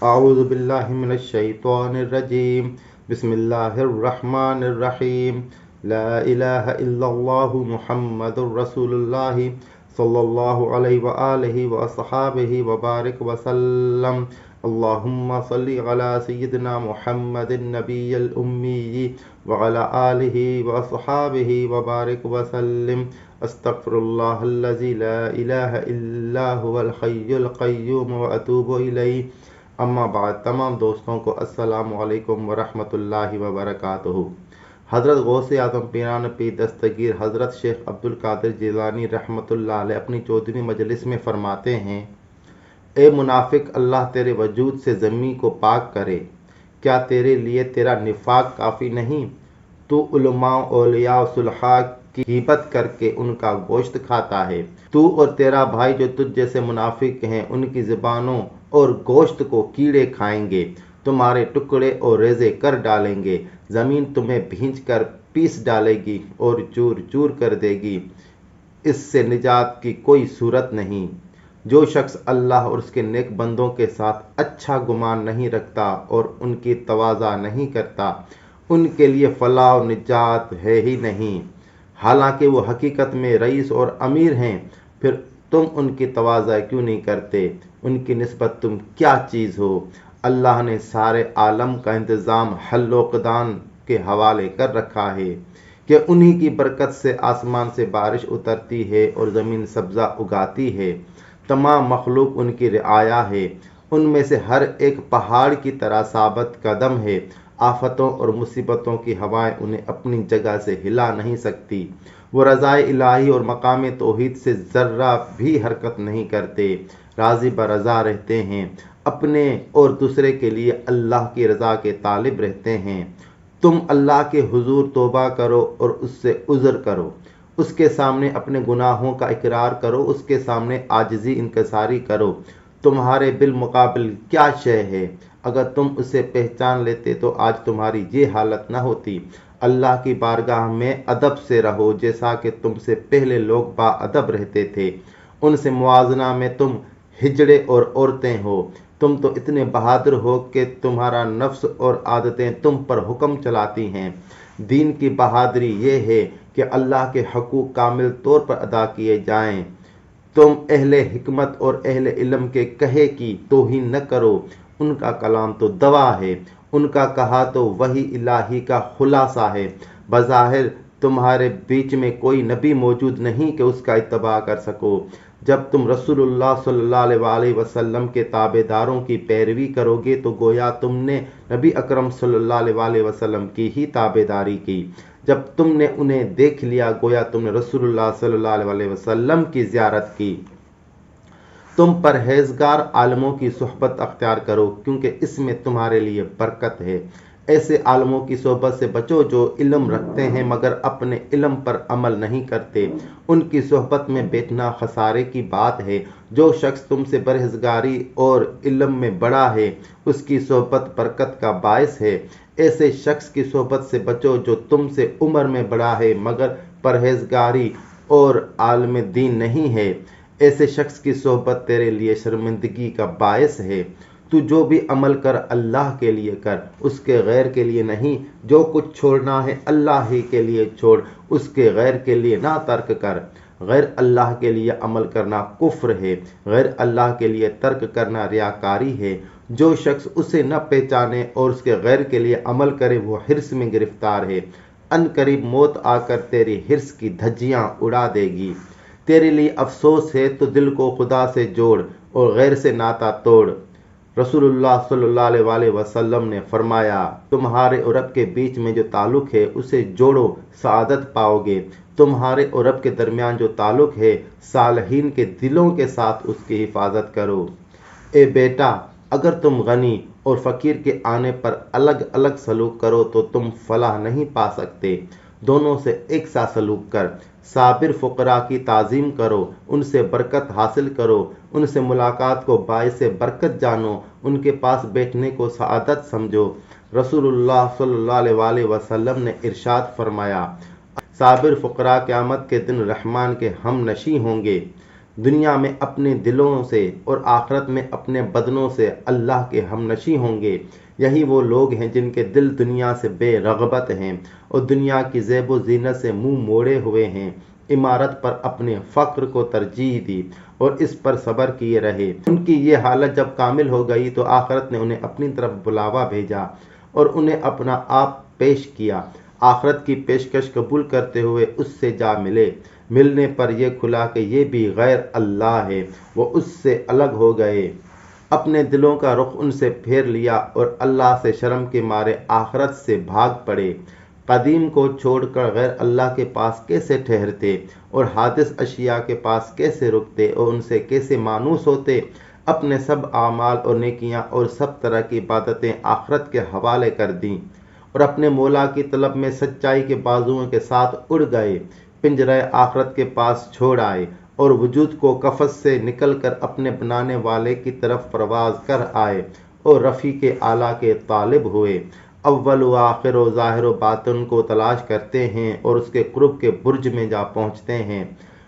اعوذ باللہ من الشیطان الرجیم بسم اللہ الرحمن الرحیم لا الہ الا اللہ محمد رسول اللہ صلی اللہ علیہ وآلہ وصحابہ وبارک وسلم اللہم صلی علی سیدنا محمد النبی الامی وعلی آلہ وصحابہ وبارک وسلم استغفر اللہ الذی لا الہ الا هو الحی القیوم واتوب الیہ۔ اما بعد، تمام دوستوں کو السلام علیکم ورحمۃ اللہ وبرکاتہ۔ حضرت غوث اعظم پیران پیر دستگیر حضرت شیخ عبدالقادر جیلانی رحمۃ اللہ علیہ اپنی 14ویں مجلس میں فرماتے ہیں: اے منافق، اللہ تیرے وجود سے زمین کو پاک کرے، کیا تیرے لیے تیرا نفاق کافی نہیں؟ تو علماء، اولیاء و صلحاء کی غیبت کر کے ان کا گوشت کھاتا ہے۔ تو اور تیرا بھائی جو تجھ جیسے منافق ہیں، ان کی زبانوں اور گوشت کو کیڑے کھائیں گے، تمہارے ٹکڑے اور ریزے کر ڈالیں گے، زمین تمہیں بھینچ کر پیس ڈالے گی اور چور چور کر دے گی، اس سے نجات کی کوئی صورت نہیں۔ جو شخص اللہ اور اس کے نیک بندوں کے ساتھ اچھا گمان نہیں رکھتا اور ان کی تواضع نہیں کرتا، ان کے لیے فلاح و نجات ہے ہی نہیں۔ حالانکہ وہ حقیقت میں رئیس اور امیر ہیں، پھر تم ان کی تواضع کیوں نہیں کرتے؟ ان کی نسبت تم کیا چیز ہو؟ اللہ نے سارے عالم کا انتظام حل و اقدام کے حوالے کر رکھا ہے کہ انہی کی برکت سے آسمان سے بارش اترتی ہے اور زمین سبزہ اگاتی ہے۔ تمام مخلوق ان کی رعایا ہے، ان میں سے ہر ایک پہاڑ کی طرح ثابت قدم ہے۔ آفتوں اور مصیبتوں کی ہوائیں انہیں اپنی جگہ سے ہلا نہیں سکتی۔ وہ رضائے الہی اور مقام توحید سے ذرہ بھی حرکت نہیں کرتے، راضی برضا رہتے ہیں، اپنے اور دوسرے کے لیے اللہ کی رضا کے طالب رہتے ہیں۔ تم اللہ کے حضور توبہ کرو اور اس سے عذر کرو، اس کے سامنے اپنے گناہوں کا اقرار کرو، اس کے سامنے عاجزی انکساری کرو۔ تمہارے بالمقابل کیا شے ہے؟ اگر تم اسے پہچان لیتے تو آج تمہاری یہ حالت نہ ہوتی۔ اللہ کی بارگاہ میں ادب سے رہو، جیسا کہ تم سے پہلے لوگ با ادب رہتے تھے، ان سے موازنہ میں تم ہجڑے اور عورتیں ہو۔ تم تو اتنے بہادر ہو کہ تمہارا نفس اور عادتیں تم پر حکم چلاتی ہیں۔ دین کی بہادری یہ ہے کہ اللہ کے حقوق کامل طور پر ادا کیے جائیں۔ تم اہل حکمت اور اہل علم کے کہے کی توہین نہ کرو، ان کا کلام تو دوا ہے، ان کا کہا تو وحی الہی کا خلاصہ ہے۔ بظاہر تمہارے بیچ میں کوئی نبی موجود نہیں کہ اس کا اتباع کر سکو۔ جب تم رسول اللہ صلی اللہ علیہ وآلہ وسلم کے تابع داروں کی پیروی کرو گے تو گویا تم نے نبی اکرم صلی اللہ علیہ وآلہ وسلم کی ہی تابع داری کی۔ جب تم نے انہیں دیکھ لیا گویا تم نے رسول اللہ صلی اللہ علیہ وآلہ وسلم کی زیارت کی۔ تم پرہیزگار عالموں کی صحبت اختیار کرو، کیونکہ اس میں تمہارے لیے برکت ہے۔ ایسے عالموں کی صحبت سے بچو جو علم رکھتے ہیں مگر اپنے علم پر عمل نہیں کرتے، ان کی صحبت میں بیٹھنا خسارے کی بات ہے۔ جو شخص تم سے پرہیزگاری اور علم میں بڑا ہے، اس کی صحبت برکت کا باعث ہے۔ ایسے شخص کی صحبت سے بچو جو تم سے عمر میں بڑا ہے مگر پرہیزگاری اور عالم دین نہیں ہے، ایسے شخص کی صحبت تیرے لیے شرمندگی کا باعث ہے۔ تو جو بھی عمل کر اللہ کے لیے کر، اس کے غیر کے لیے نہیں۔ جو کچھ چھوڑنا ہے اللہ ہی کے لیے چھوڑ، اس کے غیر کے لیے نہ ترک کر۔ غیر اللہ کے لیے عمل کرنا کفر ہے، غیر اللہ کے لیے ترک کرنا ریاکاری ہے۔ جو شخص اسے نہ پہچانے اور اس کے غیر کے لیے عمل کرے وہ حرص میں گرفتار ہے، ان قریب موت آ کر تیری حرص کی دھجیاں اڑا دے گی۔ تیرے لیے افسوس ہے تو دل کو خدا سے جوڑ اور غیر سے ناتا توڑ۔ رسول اللہ صلی اللہ علیہ وآلہ وسلم نے فرمایا: تمہارے اور رب کے بیچ میں جو تعلق ہے اسے جوڑو، سعادت پاؤ گے۔ تمہارے اور رب کے درمیان جو تعلق ہے، صالحین کے دلوں کے ساتھ اس کی حفاظت کرو۔ اے بیٹا، اگر تم غنی اور فقیر کے آنے پر الگ الگ سلوک کرو تو تم فلاح نہیں پا سکتے۔ دونوں سے ایک سا سلوک کر۔ صابر فقراء کی تعظیم کرو، ان سے برکت حاصل کرو، ان سے ملاقات کو باعث برکت جانو، ان کے پاس بیٹھنے کو سعادت سمجھو۔ رسول اللہ صلی اللہ علیہ وآلہ وسلم نے ارشاد فرمایا: صابر فقراء قیامت کے دن رحمان کے ہم نشیں ہوں گے۔ دنیا میں اپنے دلوں سے اور آخرت میں اپنے بدنوں سے اللہ کے ہمنشیں ہوں گے۔ یہی وہ لوگ ہیں جن کے دل دنیا سے بے رغبت ہیں اور دنیا کی زیب و زینت سے منہ موڑے ہوئے ہیں، عمارت پر اپنے فقر کو ترجیح دی اور اس پر صبر کیے رہے۔ ان کی یہ حالت جب کامل ہو گئی تو آخرت نے انہیں اپنی طرف بلاوا بھیجا اور انہیں اپنا آپ پیش کیا۔ آخرت کی پیشکش قبول کرتے ہوئے اس سے جا ملے۔ ملنے پر یہ کھلا کہ یہ بھی غیر اللہ ہے، وہ اس سے الگ ہو گئے، اپنے دلوں کا رخ ان سے پھیر لیا اور اللہ سے شرم کے مارے آخرت سے بھاگ پڑے۔ قدیم کو چھوڑ کر غیر اللہ کے پاس کیسے ٹھہرتے اور حادث اشیاء کے پاس کیسے رکتے اور ان سے کیسے مانوس ہوتے؟ اپنے سب اعمال اور نیکیاں اور سب طرح کی عبادتیں آخرت کے حوالے کر دیں اور اپنے مولا کی طلب میں سچائی کے بازوؤں کے ساتھ اڑ گئے، پنجرہ آخرت کے پاس چھوڑ آئے اور وجود کو قفس سے نکل کر اپنے بنانے والے کی طرف پرواز کر آئے اور رفیق اعلیٰ کے طالب ہوئے۔ اول و آخر و ظاہر و باطن کو تلاش کرتے ہیں اور اس کے قرب کے برج میں جا پہنچتے ہیں۔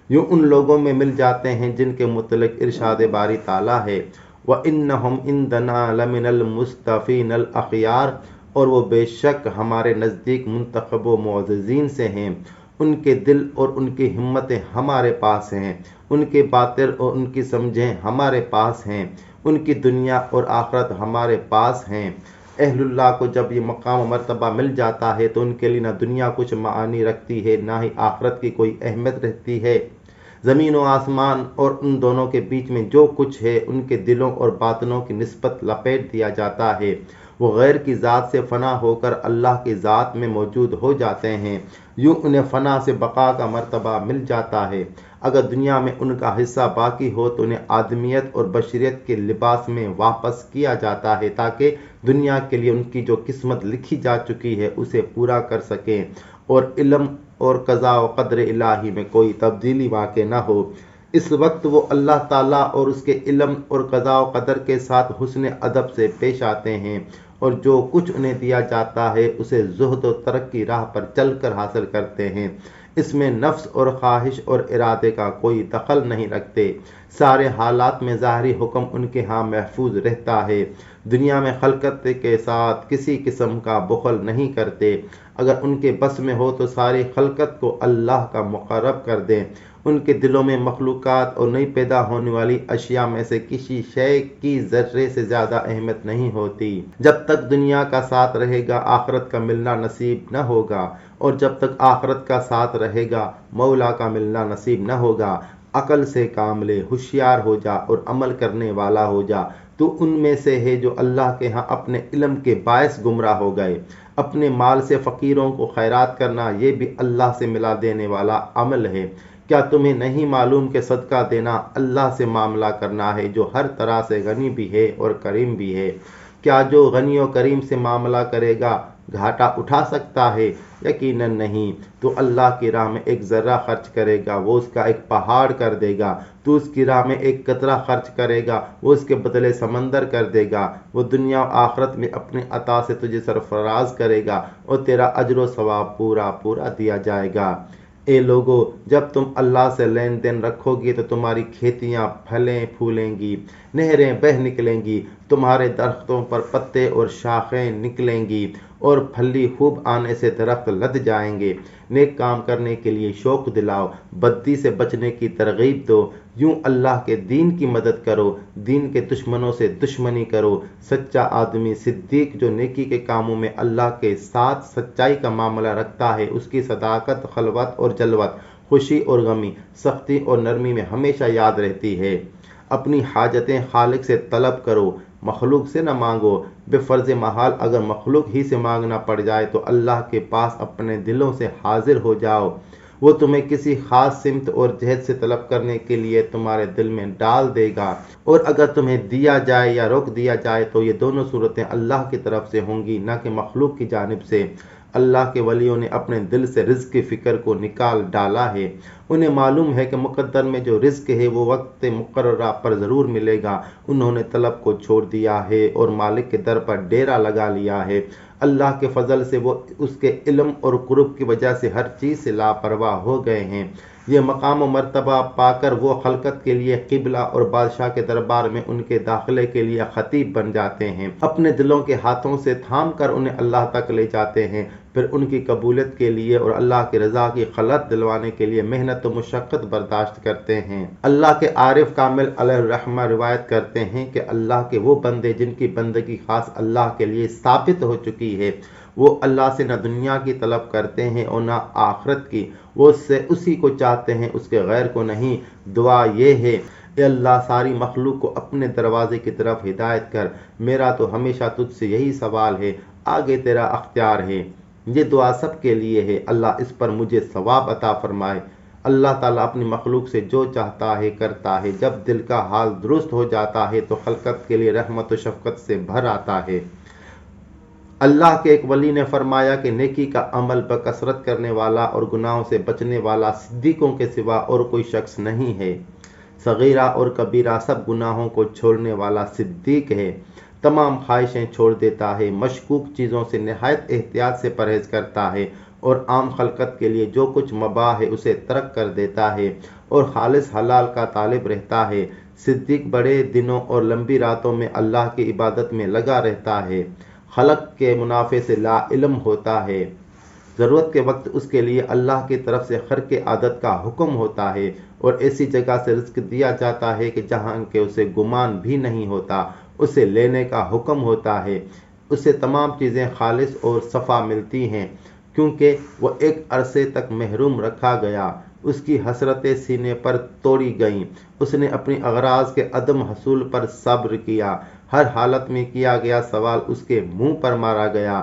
یوں ان لوگوں میں مل جاتے ہیں جن کے متعلق ارشاد باری تعالیٰ ہے، وَإِنَّهُمْ عِندَنَا لَمِنَ الْمُصْطَفِينَ الْأَخْيَارِ، اور وہ بے شک ہمارے نزدیک منتخب و معززین سے ہیں۔ ان کے دل اور ان کی ہمتیں ہمارے پاس ہیں، ان کے باطن اور ان کی سمجھیں ہمارے پاس ہیں، ان کی دنیا اور آخرت ہمارے پاس ہیں۔ اہل اللہ کو جب یہ مقام و مرتبہ مل جاتا ہے تو ان کے لیے نہ دنیا کچھ معانی رکھتی ہے، نہ ہی آخرت کی کوئی اہمیت رہتی ہے۔ زمین و آسمان اور ان دونوں کے بیچ میں جو کچھ ہے ان کے دلوں اور باطنوں کی نسبت لپیٹ دیا جاتا ہے۔ وہ غیر کی ذات سے فنا ہو کر اللہ کی ذات میں موجود ہو جاتے ہیں۔ یوں انہیں فنا سے بقا کا مرتبہ مل جاتا ہے۔ اگر دنیا میں ان کا حصہ باقی ہو تو انہیں آدمیت اور بشریت کے لباس میں واپس کیا جاتا ہے تاکہ دنیا کے لیے ان کی جو قسمت لکھی جا چکی ہے اسے پورا کر سکیں اور علم اور قضاء و قدر الہی میں کوئی تبدیلی واقع نہ ہو۔ اس وقت وہ اللہ تعالیٰ اور اس کے علم اور قضاء و قدر کے ساتھ حسن ادب سے پیش آتے ہیں اور جو کچھ انہیں دیا جاتا ہے اسے زہد و ترقی راہ پر چل کر حاصل کرتے ہیں۔ اس میں نفس اور خواہش اور ارادے کا کوئی دخل نہیں رکھتے۔ سارے حالات میں ظاہری حکم ان کے ہاں محفوظ رہتا ہے۔ دنیا میں خلقت کے ساتھ کسی قسم کا بخل نہیں کرتے۔ اگر ان کے بس میں ہو تو ساری خلقت کو اللہ کا مقرب کر دیں۔ ان کے دلوں میں مخلوقات اور نئی پیدا ہونے والی اشیاء میں سے کسی شے کی ذرے سے زیادہ اہمیت نہیں ہوتی۔ جب تک دنیا کا ساتھ رہے گا آخرت کا ملنا نصیب نہ ہوگا، اور جب تک آخرت کا ساتھ رہے گا مولا کا ملنا نصیب نہ ہوگا۔ عقل سے کام لے، ہوشیار ہو جا اور عمل کرنے والا ہو جا۔ تو ان میں سے ہے جو اللہ کے ہاں اپنے علم کے باعث گمراہ ہو گئے۔ اپنے مال سے فقیروں کو خیرات کرنا یہ بھی اللہ سے ملا دینے والا عمل ہے۔ کیا تمہیں نہیں معلوم کہ صدقہ دینا اللہ سے معاملہ کرنا ہے جو ہر طرح سے غنی بھی ہے اور کریم بھی ہے؟ کیا جو غنی و کریم سے معاملہ کرے گا گھاٹا اٹھا سکتا ہے؟ یقیناً نہیں۔ تو اللہ کی راہ میں ایک ذرہ خرچ کرے گا وہ اس کا ایک پہاڑ کر دے گا۔ تو اس کی راہ میں ایک قطرہ خرچ کرے گا وہ اس کے بدلے سمندر کر دے گا۔ وہ دنیا و آخرت میں اپنے عطا سے تجھے سرفراز کرے گا اور تیرا اجر و ثواب پورا پورا دیا جائے گا۔ اے لوگو، جب تم اللہ سے لین دین رکھو گے تو تمہاری کھیتیاں پھلیں پھولیں گی، نہریں بہہ نکلیں گی، تمہارے درختوں پر پتے اور شاخیں نکلیں گی اور پھلی خوب آنے سے درخت لد جائیں گے۔ نیک کام کرنے کے لیے شوق دلاؤ، بدی سے بچنے کی ترغیب دو۔ یوں اللہ کے دین کی مدد کرو، دین کے دشمنوں سے دشمنی کرو۔ سچا آدمی صدیق جو نیکی کے کاموں میں اللہ کے ساتھ سچائی کا معاملہ رکھتا ہے، اس کی صداقت خلوت اور جلوت، خوشی اور غمی، سختی اور نرمی میں ہمیشہ یاد رہتی ہے۔ اپنی حاجتیں خالق سے طلب کرو، مخلوق سے نہ مانگو۔ بے فرض محال اگر مخلوق ہی سے مانگنا پڑ جائے تو اللہ کے پاس اپنے دلوں سے حاضر ہو جاؤ، وہ تمہیں کسی خاص سمت اور جہت سے طلب کرنے کے لیے تمہارے دل میں ڈال دے گا۔ اور اگر تمہیں دیا جائے یا روک دیا جائے تو یہ دونوں صورتیں اللہ کی طرف سے ہوں گی، نہ کہ مخلوق کی جانب سے۔ اللہ کے ولیوں نے اپنے دل سے رزق کی فکر کو نکال ڈالا ہے۔ انہیں معلوم ہے کہ مقدر میں جو رزق ہے وہ وقت مقررہ پر ضرور ملے گا۔ انہوں نے طلب کو چھوڑ دیا ہے اور مالک کے در پر ڈیرا لگا لیا ہے۔ اللہ کے فضل سے وہ اس کے علم اور قرب کی وجہ سے ہر چیز سے لاپرواہ ہو گئے ہیں۔ یہ مقام و مرتبہ پا کر وہ خلقت کے لیے قبلہ اور بادشاہ کے دربار میں ان کے داخلے کے لیے خطیب بن جاتے ہیں، اپنے دلوں کے ہاتھوں سے تھام کر انہیں اللہ تک لے جاتے ہیں، پھر ان کی قبولیت کے لیے اور اللہ کی رضا کی خلعت دلوانے کے لیے محنت و مشقت برداشت کرتے ہیں۔ اللہ کے عارف کامل علیہ الرحمہ روایت کرتے ہیں کہ اللہ کے وہ بندے جن کی بندگی خاص اللہ کے لیے ثابت ہو چکی ہے، وہ اللہ سے نہ دنیا کی طلب کرتے ہیں اور نہ آخرت کی، وہ اس سے اسی کو چاہتے ہیں، اس کے غیر کو نہیں۔ دعا یہ ہے، اے اللہ ساری مخلوق کو اپنے دروازے کی طرف ہدایت کر، میرا تو ہمیشہ تجھ سے یہی سوال ہے، آگے تیرا اختیار ہے۔ یہ دعا سب کے لیے ہے، اللہ اس پر مجھے ثواب عطا فرمائے۔ اللہ تعالیٰ اپنی مخلوق سے جو چاہتا ہے کرتا ہے، جب دل کا حال درست ہو جاتا ہے تو خلقت کے لیے رحمت و شفقت سے بھر آتا ہے۔ اللہ کے ایک ولی نے فرمایا کہ نیکی کا عمل بکثرت کرنے والا اور گناہوں سے بچنے والا صدیقوں کے سوا اور کوئی شخص نہیں ہے۔ صغیرہ اور کبیرہ سب گناہوں کو چھوڑنے والا صدیق ہے، تمام خواہشیں چھوڑ دیتا ہے، مشکوک چیزوں سے نہایت احتیاط سے پرہیز کرتا ہے اور عام خلقت کے لیے جو کچھ مباح ہے اسے ترک کر دیتا ہے اور خالص حلال کا طالب رہتا ہے۔ صدیق بڑے دنوں اور لمبی راتوں میں اللہ کی عبادت میں لگا رہتا ہے، خلق کے منافع سے لا علم ہوتا ہے، ضرورت کے وقت اس کے لیے اللہ کی طرف سے خرق عادت کا حکم ہوتا ہے اور ایسی جگہ سے رزق دیا جاتا ہے کہ جہاں کہ اسے گمان بھی نہیں ہوتا، اسے لینے کا حکم ہوتا ہے، اسے تمام چیزیں خالص اور صفا ملتی ہیں کیونکہ وہ ایک عرصے تک محروم رکھا گیا، اس کی حسرتیں سینے پر توڑی گئیں، اس نے اپنی اغراض کے عدم حصول پر صبر کیا، ہر حالت میں کیا گیا سوال اس کے منہ پر مارا گیا،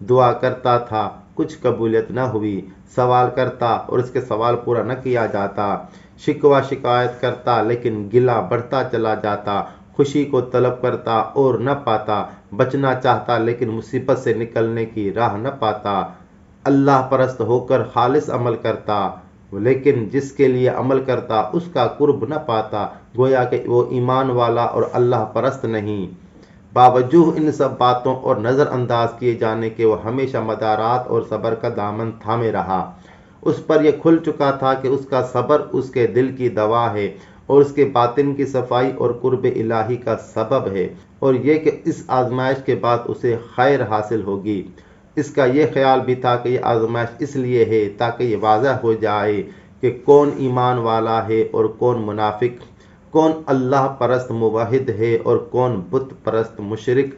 دعا کرتا تھا کچھ قبولیت نہ ہوئی، سوال کرتا اور اس کے سوال پورا نہ کیا جاتا، شکوہ شکایت کرتا لیکن گلہ بڑھتا چلا جاتا، خوشی کو طلب کرتا اور نہ پاتا، بچنا چاہتا لیکن مصیبت سے نکلنے کی راہ نہ پاتا، اللہ پرست ہو کر خالص عمل کرتا لیکن جس کے لیے عمل کرتا اس کا قرب نہ پاتا، گویا کہ وہ ایمان والا اور اللہ پرست نہیں۔ باوجود ان سب باتوں اور نظر انداز کیے جانے کے وہ ہمیشہ مدارات اور صبر کا دامن تھامے رہا، اس پر یہ کھل چکا تھا کہ اس کا صبر اس کے دل کی دوا ہے اور اس کے باطن کی صفائی اور قرب الہی کا سبب ہے، اور یہ کہ اس آزمائش کے بعد اسے خیر حاصل ہوگی۔ اس کا یہ خیال بھی تھا کہ یہ آزمائش اس لیے ہے تاکہ یہ واضح ہو جائے کہ کون ایمان والا ہے اور کون منافق، کون اللہ پرست موحد ہے اور کون بت پرست مشرک،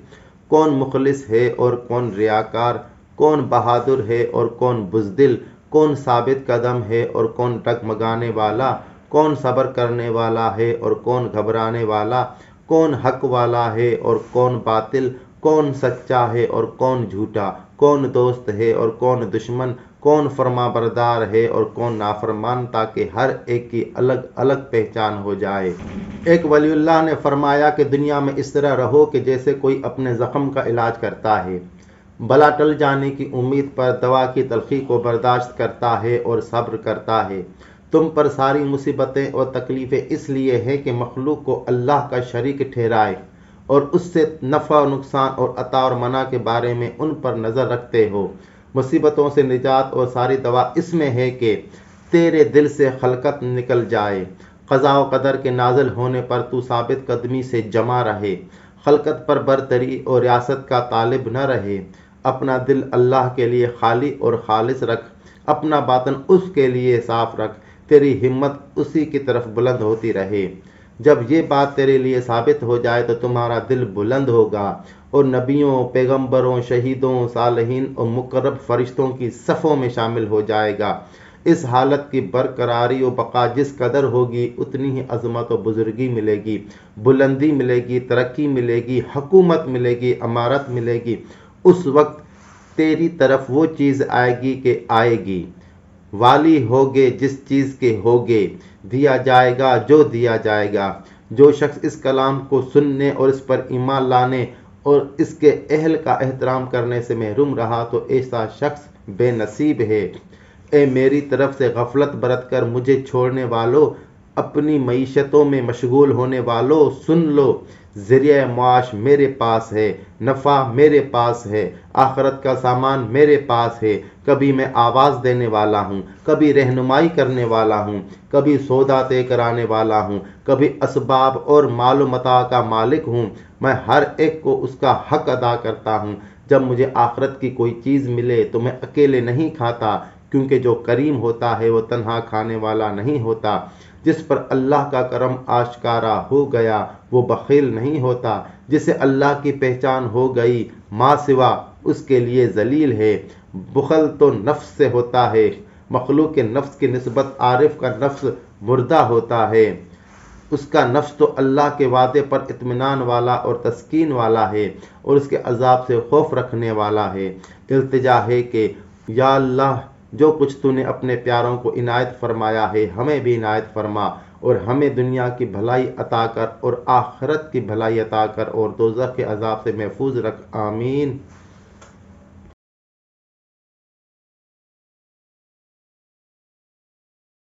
کون مخلص ہے اور کون ریاکار، کون بہادر ہے اور کون بزدل، کون ثابت قدم ہے اور کون ڈگمگانے والا، کون صبر کرنے والا ہے اور کون گھبرانے والا، کون حق والا ہے اور کون باطل، کون سچا ہے اور کون جھوٹا، کون دوست ہے اور کون دشمن، کون فرما بردار ہے اور کون نافرمان، تاکہ ہر ایک کی الگ الگ پہچان ہو جائے۔ ایک ولی اللہ نے فرمایا کہ دنیا میں اس طرح رہو کہ جیسے کوئی اپنے زخم کا علاج کرتا ہے، بلا ٹل جانے کی امید پر دوا کی تلخی کو برداشت کرتا ہے اور صبر کرتا ہے۔ تم پر ساری مصیبتیں اور تکلیفیں اس لیے ہیں کہ مخلوق کو اللہ کا شریک ٹھہرائے اور اس سے نفع و نقصان اور عطا اور منع کے بارے میں ان پر نظر رکھتے ہو۔ مصیبتوں سے نجات اور ساری دوا اس میں ہے کہ تیرے دل سے خلقت نکل جائے، قضاء و قدر کے نازل ہونے پر تو ثابت قدمی سے جمع رہے، خلقت پر برتری اور ریاست کا طالب نہ رہے، اپنا دل اللہ کے لیے خالی اور خالص رکھ، اپنا باطن اس کے لیے صاف رکھ، تیری ہمت اسی کی طرف بلند ہوتی رہے۔ جب یہ بات تیرے لیے ثابت ہو جائے تو تمہارا دل بلند ہوگا اور نبیوں، پیغمبروں، شہیدوں، صالحین اور مقرب فرشتوں کی صفوں میں شامل ہو جائے گا۔ اس حالت کی برقراری و بقا جس قدر ہوگی اتنی ہی عظمت و بزرگی ملے گی، بلندی ملے گی، ترقی ملے گی، حکومت ملے گی، امارت ملے گی۔ اس وقت تیری طرف وہ چیز آئے گی کہ آئے گی، والی ہوگے جس چیز کے ہوگے، دیا جائے گا جو دیا جائے گا۔ جو شخص اس کلام کو سننے اور اس پر ایمان لانے اور اس کے اہل کا احترام کرنے سے محروم رہا تو ایسا شخص بے نصیب ہے۔ اے میری طرف سے غفلت برت کر مجھے چھوڑنے والو، اپنی معیشتوں میں مشغول ہونے والوں سن لو، ذریعہ معاش میرے پاس ہے، نفع میرے پاس ہے، آخرت کا سامان میرے پاس ہے۔ کبھی میں آواز دینے والا ہوں، کبھی رہنمائی کرنے والا ہوں، کبھی سودا طے کرانے والا ہوں، کبھی اسباب اور مال و متاع کا مالک ہوں۔ میں ہر ایک کو اس کا حق ادا کرتا ہوں۔ جب مجھے آخرت کی کوئی چیز ملے تو میں اکیلے نہیں کھاتا، کیونکہ جو کریم ہوتا ہے وہ تنہا کھانے والا نہیں ہوتا۔ جس پر اللہ کا کرم آشکارا ہو گیا وہ بخیل نہیں ہوتا۔ جسے اللہ کی پہچان ہو گئی ماں سوا اس کے لیے ذلیل ہے۔ بخل تو نفس سے ہوتا ہے، مخلوق کے نفس کی نسبت عارف کا نفس مردہ ہوتا ہے۔ اس کا نفس تو اللہ کے وعدے پر اطمینان والا اور تسکین والا ہے، اور اس کے عذاب سے خوف رکھنے والا ہے۔ التجا ہے کہ یا اللہ، جو کچھ تو نے اپنے پیاروں کو عنایت فرمایا ہے ہمیں بھی عنایت فرما، اور ہمیں دنیا کی بھلائی عطا کر اور آخرت کی بھلائی عطا کر، اور دوزخ کے عذاب سے محفوظ رکھ۔ آمین۔